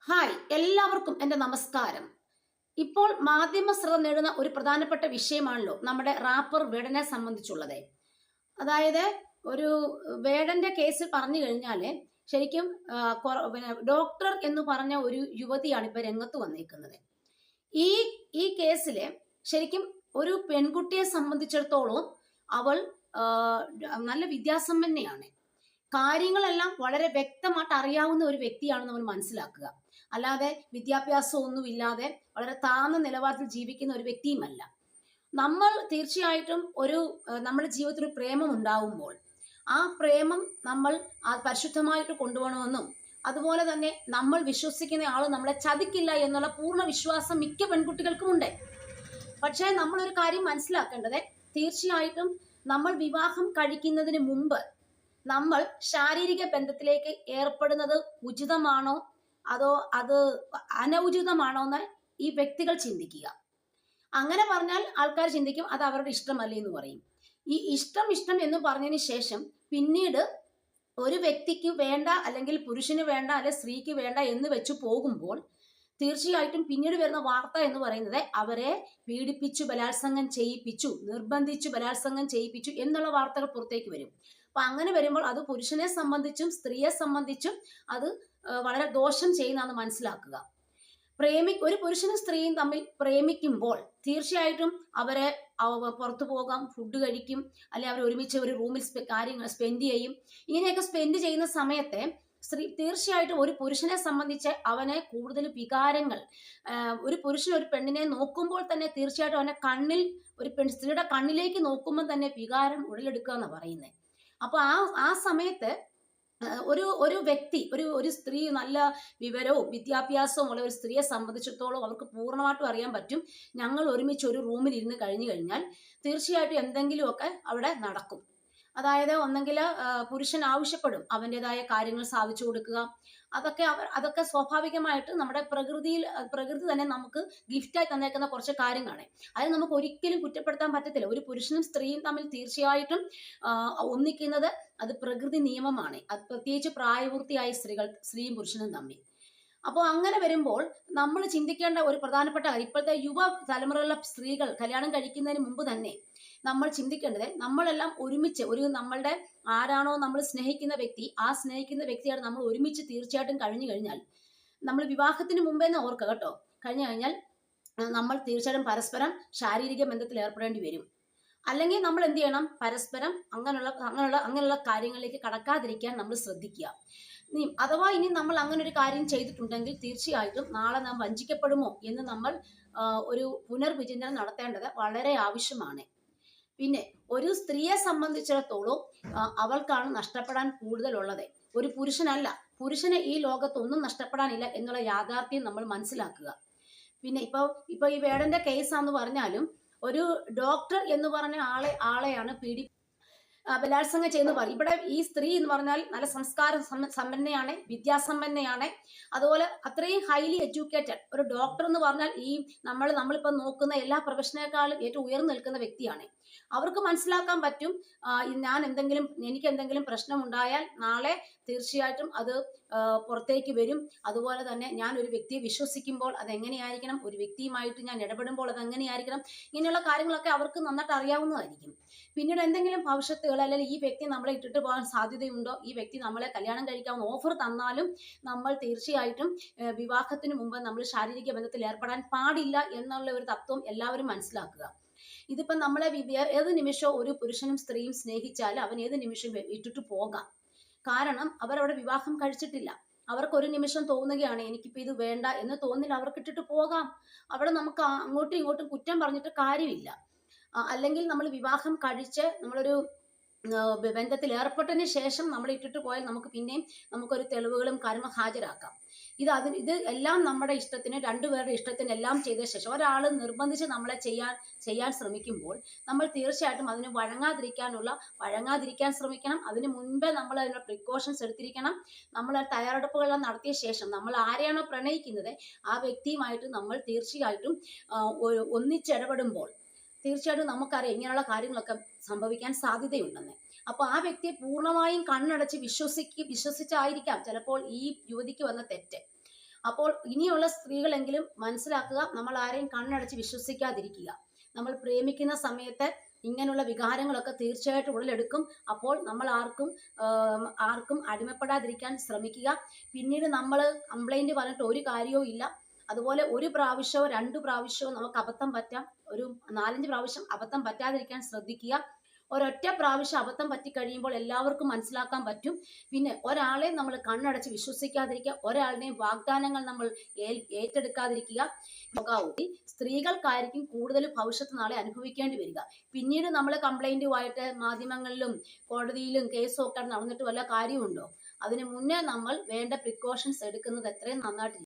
Hi, എല്ലാവർക്കും എൻ്റെ നമസ്കാരം. ഇപ്പോൾ മാധ്യമ ശ്രദ്ധ നേടുന്ന ഒരു പ്രധാനപ്പെട്ട വിഷയമാണല്ലോ നമ്മുടെ റാപ്പർ വേടനെ സംബന്ധിച്ചുള്ളത്. അതായത് ഒരു വേടന്റെ കേസ് പറഞ്ഞു കഴിഞ്ഞാൽ ശരിക്കും ഡോക്ടർ എന്ന് പറഞ്ഞ ഒരു യുവതിയാണ് ഇപ്പൊ രംഗത്ത് വന്നിരിക്കുന്നത്. ഈ ഈ കേസിൽ ശരിക്കും ഒരു പെൺകുട്ടിയെ സംബന്ധിച്ചിടത്തോളം അവൾ ആ, നല്ല വിദ്യാസമ്പന്നയാണ്. കാര്യങ്ങളെല്ലാം വളരെ വ്യക്തമായിട്ട് അറിയാവുന്ന ഒരു വ്യക്തിയാണ് നമ്മൾ മനസ്സിലാക്കുക. അല്ലാതെ വിദ്യാഭ്യാസം ഒന്നുമില്ലാതെ വളരെ താഴ്ന്ന നിലവാരത്തിൽ ജീവിക്കുന്ന ഒരു വ്യക്തിയുമല്ല. നമ്മൾ തീർച്ചയായിട്ടും നമ്മുടെ ജീവിതത്തിൽ ഒരു പ്രേമം ഉണ്ടാവുമ്പോൾ ആ പ്രേമം നമ്മൾ പരിശുദ്ധമായിട്ട് കൊണ്ടുപോകണമെന്നും അതുപോലെ തന്നെ നമ്മൾ വിശ്വസിക്കുന്ന ആൾ നമ്മളെ ചതിക്കില്ല എന്നുള്ള പൂർണ്ണ വിശ്വാസം മിക്ക പെൺകുട്ടികൾക്കും ഉണ്ട്. പക്ഷേ നമ്മളൊരു കാര്യം മനസ്സിലാക്കേണ്ടത്, തീർച്ചയായിട്ടും നമ്മൾ വിവാഹം കഴിക്കുന്നതിന് മുമ്പ് നമ്മൾ ശാരീരിക ബന്ധത്തിലേക്ക് ഏർപ്പെടുന്നത് ഉചിതമാണോ അതോ അത് അനൗചിതമാണോ എന്ന് ഈ വ്യക്തികൾ ചിന്തിക്കുക. അങ്ങനെ പറഞ്ഞാൽ ആൾക്കാർ ചിന്തിക്കും അത് അവരുടെ ഇഷ്ടമല്ലേ എന്ന് പറയും. ഈ ഇഷ്ടം ഇഷ്ടം എന്ന് പറഞ്ഞതിന് ശേഷം പിന്നീട് ഒരു വ്യക്തിക്ക് വേണ്ട, അല്ലെങ്കിൽ പുരുഷന് വേണ്ട, അല്ലെങ്കിൽ സ്ത്രീക്ക് വേണ്ട എന്ന് വെച്ച് പോകുമ്പോൾ തീർച്ചയായിട്ടും പിന്നീട് വരുന്ന വാർത്ത എന്ന് പറയുന്നത് അവരെ പീഡിപ്പിച്ചു, ബലാത്സംഗം ചെയ്യിപ്പിച്ചു, നിർബന്ധിച്ചു ബലാത്സംഗം ചെയ്യിപ്പിച്ചു എന്നുള്ള വാർത്തകൾ പുറത്തേക്ക് വരും. അപ്പൊ അങ്ങനെ വരുമ്പോൾ അത് പുരുഷനെ സംബന്ധിച്ചും സ്ത്രീയെ സംബന്ധിച്ചും അത് വളരെ ദോഷം ചെയ്യുന്നതെന്ന് മനസ്സിലാക്കുക. ഒരു പുരുഷനും സ്ത്രീയും തമ്മിൽ പ്രേമിക്കുമ്പോൾ തീർച്ചയായിട്ടും അവരെ പുറത്തു പോകാം, ഫുഡ് കഴിക്കും, അല്ലെങ്കിൽ അവർ ഒരുമിച്ച് ഒരു റൂമിൽ കാര്യങ്ങൾ സ്പെൻഡ് ചെയ്യും. ഇങ്ങനെയൊക്കെ സ്പെൻഡ് ചെയ്യുന്ന സമയത്തെ തീർച്ചയായിട്ടും ഒരു പുരുഷനെ സംബന്ധിച്ച് അവനെ കൂടുതൽ വികാരങ്ങൾ, ഒരു പുരുഷൻ ഒരു പെണ്ണിനെ നോക്കുമ്പോൾ തന്നെ തീർച്ചയായിട്ടും അവന്റെ കണ്ണിൽ, സ്ത്രീയുടെ കണ്ണിലേക്ക് നോക്കുമ്പോൾ തന്നെ വികാരം ഉടലെടുക്കുക എന്ന് പറയുന്നത്. അപ്പൊ ആ സമയത്ത് ഒരു വ്യക്തി, ഒരു സ്ത്രീ നല്ല വിവരവും വിദ്യാഭ്യാസവും ഉള്ള ഒരു സ്ത്രീയെ സംബന്ധിച്ചിടത്തോളം അവർക്ക് പൂർണ്ണമായിട്ടും അറിയാൻ പറ്റും, ഞങ്ങൾ ഒരുമിച്ച് ഒരു റൂമിൽ ഇരുന്ന് കഴിഞ്ഞു കഴിഞ്ഞാൽ തീർച്ചയായിട്ടും എന്തെങ്കിലുമൊക്കെ അവിടെ നടക്കും. അതായത് ഒന്നെങ്കിൽ പുരുഷൻ ആവശ്യപ്പെടും അവൻ്റെതായ കാര്യങ്ങൾ സാധിച്ചു കൊടുക്കുക. അതൊക്കെ സ്വാഭാവികമായിട്ട് നമ്മുടെ പ്രകൃതി തന്നെ നമുക്ക് ഗിഫ്റ്റായി തന്നേക്കുന്ന കുറച്ച് കാര്യങ്ങളാണ്. അത് നമുക്ക് ഒരിക്കലും കുറ്റപ്പെടുത്താൻ പറ്റത്തില്ല. ഒരു പുരുഷനും സ്ത്രീയും തമ്മിൽ തീർച്ചയായിട്ടും ഒന്നിക്കുന്നത് അത് പ്രകൃതി നിയമമാണ്. അത് പ്രത്യേകിച്ച് പ്രായപൂർത്തിയായ സ്ത്രീയും പുരുഷനും തമ്മിൽ. അപ്പോൾ അങ്ങനെ വരുമ്പോൾ നമ്മൾ ചിന്തിക്കേണ്ട ഒരു പ്രധാനപ്പെട്ട കാര്യം, ഇപ്പോഴത്തെ യുവ തലമുറയിലുള്ള സ്ത്രീകൾ കല്യാണം കഴിക്കുന്നതിന് മുമ്പ് തന്നെ നമ്മൾ ചിന്തിക്കേണ്ടത്, നമ്മളെല്ലാം ഒരുമിച്ച് നമ്മളുടെ ആരാണോ നമ്മൾ സ്നേഹിക്കുന്ന വ്യക്തി, ആ സ്നേഹിക്കുന്ന വ്യക്തിയാണ് നമ്മൾ ഒരുമിച്ച് തീർച്ചയായിട്ടും കഴിഞ്ഞു കഴിഞ്ഞാൽ, നമ്മൾ വിവാഹത്തിന് മുമ്പേ തന്നെ ഓർക്കുക കേട്ടോ, കഴിഞ്ഞു കഴിഞ്ഞാൽ നമ്മൾ തീർച്ചയായിട്ടും പരസ്പരം ശാരീരിക ബന്ധത്തിൽ ഏർപ്പെടേണ്ടി വരും. അല്ലെങ്കിൽ നമ്മൾ എന്ത് ചെയ്യണം, പരസ്പരം അങ്ങനെയുള്ള കാര്യങ്ങളിലേക്ക് കടക്കാതിരിക്കാൻ നമ്മൾ ശ്രദ്ധിക്കുക. അഥവാ ഇനി നമ്മൾ അങ്ങനെ ഒരു കാര്യം ചെയ്തിട്ടുണ്ടെങ്കിൽ തീർച്ചയായിട്ടും നാളെ നാം വഞ്ചിക്കപ്പെടുമോ എന്ന് നമ്മൾ ഒരു പുനർവിചിന്തനം നടത്തേണ്ടത് വളരെ ആവശ്യമാണ്. പിന്നെ ഒരു സ്ത്രീയെ സംബന്ധിച്ചിടത്തോളം അവൾക്കാണ് നഷ്ടപ്പെടാൻ കൂടുതലുള്ളത്, ഒരു പുരുഷനല്ല. പുരുഷന് ഈ ലോകത്തൊന്നും നഷ്ടപ്പെടാനില്ല എന്നുള്ള യാഥാർത്ഥ്യം നമ്മൾ മനസ്സിലാക്കുക. പിന്നെ ഇപ്പൊ ഈ വേടന്റെ കേസാന്ന് പറഞ്ഞാലും ഒരു ഡോക്ടർ എന്ന് പറഞ്ഞ ആളെയാണ് ബലാത്സംഗം ചെയ്യുന്ന പറയും. ഇവിടെ ഈ സ്ത്രീ എന്ന് പറഞ്ഞാൽ നല്ല സമ്പന്നയാണ്, വിദ്യാസമ്പന്നയാണ്. അതുപോലെ അത്രയും ഹൈലി എഡ്യൂക്കേറ്റഡ് ഒരു ഡോക്ടർ എന്ന് പറഞ്ഞാൽ നമ്മളിപ്പോൾ നോക്കുന്ന എല്ലാ പ്രൊഫഷനേക്കാളും ഏറ്റവും ഉയർന്നു നിൽക്കുന്ന വ്യക്തിയാണ്. അവർക്ക് മനസ്സിലാക്കാൻ പറ്റും, എനിക്ക് എന്തെങ്കിലും പ്രശ്നം ഉണ്ടായാൽ നാളെ തീർച്ചയായിട്ടും അത് പുറത്തേക്ക് വരും. അതുപോലെ തന്നെ ഞാൻ ഒരു വ്യക്തിയെ വിശ്വസിക്കുമ്പോൾ അതെങ്ങനെയായിരിക്കണം, ഒരു വ്യക്തിയുമായിട്ട് ഞാൻ ഇടപെടുമ്പോൾ അതെങ്ങനെയായിരിക്കണം, ഇങ്ങനെയുള്ള കാര്യങ്ങളൊക്കെ അവർക്ക് നന്നായിട്ട് അറിയാവുന്നതായിരിക്കും. പിന്നീട് എന്തെങ്കിലും ഭവിഷ്യത്തുകൾ, അല്ലെങ്കിൽ ഈ വ്യക്തി നമ്മളെ ഇട്ടിട്ട് പോകാൻ സാധ്യതയുണ്ടോ, ഈ വ്യക്തി നമ്മളെ കല്യാണം കഴിക്കാവുന്ന ഓഫർ തന്നാലും നമ്മൾ തീർച്ചയായിട്ടും വിവാഹത്തിന് മുമ്പ് നമ്മൾ ശാരീരിക ബന്ധത്തിൽ ഏർപ്പെടാൻ പാടില്ല എന്നുള്ള ഒരു തത്വം എല്ലാവരും മനസ്സിലാക്കുക. ഇതിപ്പം നമ്മളെ ഏത് നിമിഷവും ഒരു പുരുഷനും സ്ത്രീയും സ്നേഹിച്ചാൽ അവൻ ഏത് നിമിഷം ഇട്ടിട്ട് പോകാം. കാരണം അവരവിടെ വിവാഹം കഴിച്ചിട്ടില്ല. അവർക്ക് ഒരു നിമിഷം തോന്നുകയാണ് എനിക്കിപ്പോ ഇത് വേണ്ട എന്ന് തോന്നില്ല, അവർക്ക് ഇട്ടിട്ട് പോകാം. അവിടെ നമുക്ക് അങ്ങോട്ടും ഇങ്ങോട്ടും കുറ്റം പറഞ്ഞിട്ട് കാര്യമില്ല. അല്ലെങ്കിൽ നമ്മൾ വിവാഹം കഴിച്ച് നമ്മളൊരു ബന്ധത്തിൽ ഏർപ്പെട്ടതിന് ശേഷം നമ്മൾ ഇട്ടിട്ട് പോയാൽ നമുക്കൊരു തെളിവുകളും കാര്യങ്ങളും ഹാജരാക്കാം. ഇത് എല്ലാം നമ്മുടെ ഇഷ്ടത്തിന്, രണ്ടുപേരുടെ ഇഷ്ടത്തിന് എല്ലാം ചെയ്ത ശേഷം ഒരാൾ നിർബന്ധിച്ച് നമ്മളെ ചെയ്യാൻ ശ്രമിക്കുമ്പോൾ നമ്മൾ തീർച്ചയായിട്ടും അതിന് വഴങ്ങാതിരിക്കാൻ ശ്രമിക്കണം. അതിന് മുൻപേ നമ്മൾ അതിനുള്ള പ്രിക്കോഷൻസ് എടുത്തിരിക്കണം. നമ്മൾ തയ്യാറെടുപ്പുകളെല്ലാം നടത്തിയ ശേഷം നമ്മൾ ആരെയാണോ പ്രണയിക്കുന്നത് ആ വ്യക്തിയുമായിട്ട് നമ്മൾ തീർച്ചയായിട്ടും ഒന്നിച്ചിടപെടുമ്പോൾ തീർച്ചയായിട്ടും നമുക്കറിയാം ഇങ്ങനെയുള്ള കാര്യങ്ങളൊക്കെ സംഭവിക്കാൻ സാധ്യതയുണ്ടെന്ന്. അപ്പോൾ ആ വ്യക്തിയെ പൂർണ്ണമായും കണ്ണടച്ച് വിശ്വസിച്ചായിരിക്കാം ചിലപ്പോൾ ഈ യുവതിക്ക് വന്ന തെറ്റ്. അപ്പോൾ ഇനിയുള്ള സ്ത്രീകളെങ്കിലും മനസ്സിലാക്കുക, നമ്മൾ ആരെയും കണ്ണടച്ച് വിശ്വസിക്കാതിരിക്കുക. നമ്മൾ പ്രേമിക്കുന്ന സമയത്ത് ഇങ്ങനെയുള്ള വികാരങ്ങളൊക്കെ തീർച്ചയായിട്ടും ഉടലെടുക്കും. അപ്പോൾ നമ്മൾ ആർക്കും അടിമപ്പെടാതിരിക്കാൻ ശ്രമിക്കുക. പിന്നീട് നമ്മൾ കംപ്ലൈന്റ് പറഞ്ഞിട്ട് ഒരു കാര്യവും ഇല്ല. അതുപോലെ ഒരു പ്രാവശ്യമോ 2 പ്രാവശ്യമോ നമുക്ക് അബദ്ധം പറ്റാം. ഒരു 4-5 പ്രാവശ്യം അബദ്ധം പറ്റാതിരിക്കാൻ ശ്രദ്ധിക്കുക. ഒരൊറ്റ പ്രാവശ്യം അബദ്ധം പറ്റിക്കഴിയുമ്പോൾ എല്ലാവർക്കും മനസ്സിലാക്കാൻ പറ്റും. പിന്നെ ഒരാളെ നമ്മൾ കണ്ണടച്ച് വിശ്വസിക്കാതിരിക്കുക, ഒരാളുടെയും വാഗ്ദാനങ്ങൾ നമ്മൾ ഏറ്റെടുക്കാതിരിക്കുക. സ്ത്രീകൾക്കായിരിക്കും കൂടുതൽ ഭവിഷ്യത്ത് നാളെ അനുഭവിക്കേണ്ടി വരിക. പിന്നീട് നമ്മൾ കംപ്ലൈന്റുമായിട്ട് മാധ്യമങ്ങളിലും കോടതിയിലും കേസും ഒക്കെ നടന്നിട്ട് വല്ല കാര്യമുണ്ടോ? അതിന് മുന്നേ നമ്മൾ വേണ്ട പ്രിക്കോഷൻസ് എടുക്കുന്നത് എത്രയും നന്നായിട്ട്